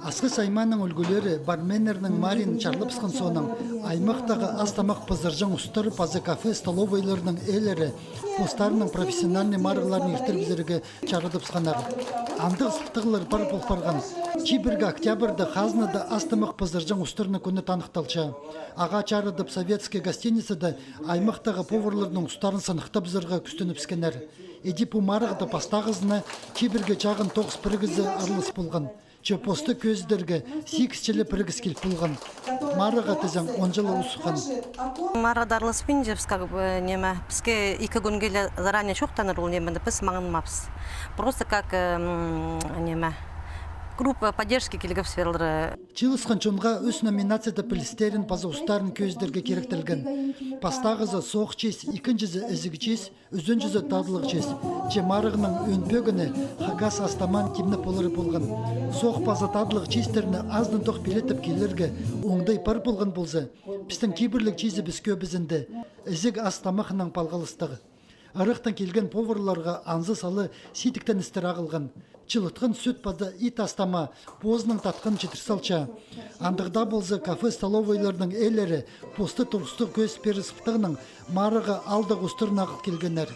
Асқы сайманың үлгілері барменерінің Марин Чарлыпсқын соның аймақтағы астамақ пызыржың ұстыр пазы кафе столовойларының әлері постарының профессиональный марғыларын ертір бізерге чарыдыпсқанар. Андық сықтығылар бар болпарған. Чибіргі октябрьді қазынады астамақ пызыржың ұстырны күні танықталча. Аға чарыдып советский гостиницада аймақтағы поварларының ұстарын сынықта бізерге күстініпскенер. Эдипу марғыды пастағызына чибірге чағын тоғыз біргізі арлыс болған. Посты көздерге 8-чілі біргіз келіп болған. Марыға тізің 10 жылы ұсыған. Марыға дарлыспен жепсқа неме. Бізге 2 күнгелі заранее шоқтаныр ол немені біз маңынмапыз. Просто как неме. Группа поддержки келгіп сферлері. Чилысқан чонға өс номинацияда пілістерін пазы ұстарын көздерге керектілген. Пастағызы соқ чес, екіншізі ізігі чес, үзін жүзі тадылық чес. Марығының өнпөгіні хагас астаман кемні полыры болған. Соқ пазы тадылық честеріні аздың тоқ билетіп келерге оңдай пар болған болзы. Біздің кейбірлік чезі біз көбізінді. Ізік астамақының палғалыстығы. Арықтан келген поварларға анзы салы сетіктен істер ағылған. Чылытқын сүт пазы ит астама, позының татқын четірсалча. Андығда болзы кафе-столовойларының әлері посты тұрысты көз перісіптігінің марыға алды ғыстырын ағыл келгенер.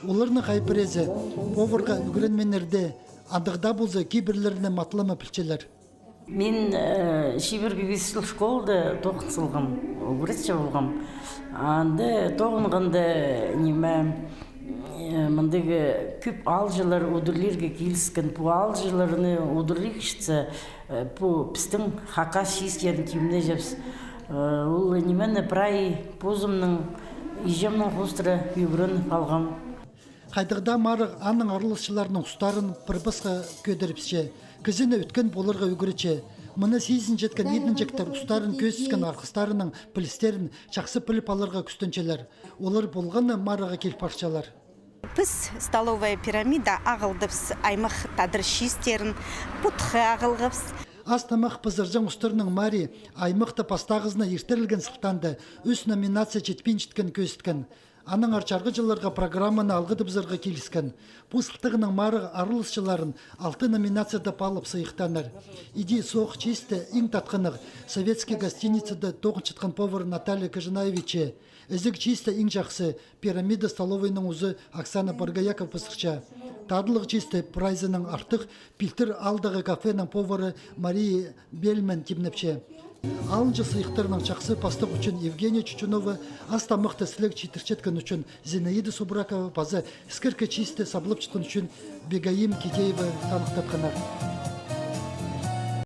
Оларының қайпірезі поварға үгіренменерде андығда болзы кейбірлеріне матлымы пілчелер. Мен шибірге весіл школды тоқытсылғым, өгіретші болғым. Анды тоғынғанды неме мындығы көп алжылар удырлерге келіскен, бұл алжыларыны удырлық ішті, бұл пістің хақа шестерін кеміне жепс. Ол немені прай позымның, ежемнің қостыры үйгірін алғам. Қайдығда марық аның арылысшыларының ұстарын пырбысқа көдіріпше, кізіні өткен болырға өгіретше. Мұны сейзін жеткен едін жектер ұстарын көзіскен арқыстарының пілістерін жақсы піліп алырға күстінчелер. Олар болғаны марыға келіп парчалар. Біз столовая пирамида ағылдыпс, аймақ тадыр шестерін, бұтқы ағылғыпс. Астамақ пызыржың ұстырының мари аймақты пастағызына ертірілген сықтанды өз номинация жетпен жеткен көзіткен. Аның арчарғы жыларға программаны алғыды бізірға келіскен. Бұл сықтығының марығы арылысшыларын 6 номинацияда палып сайықтаныр. Иди соқ честі ең татқынық советский гостиницада тоғын чытқан повар Наталья Кажинаевиче. Ізік честі ең жақсы пирамида столовойның ұзы Оксана Баргаяков пысықша. Тадылық честі прайзының артық пилтір алдағы кафенің повары Мария Бельмен темнепше. Алынжы сыйықтарының жақсы пастық үшін Евгения Чучунова, астамықты сілік четірчеткен үшін Зинаида Субракова, пазы скіркі честі саблып чытын үшін Бегаим Китеева танықтап қанар.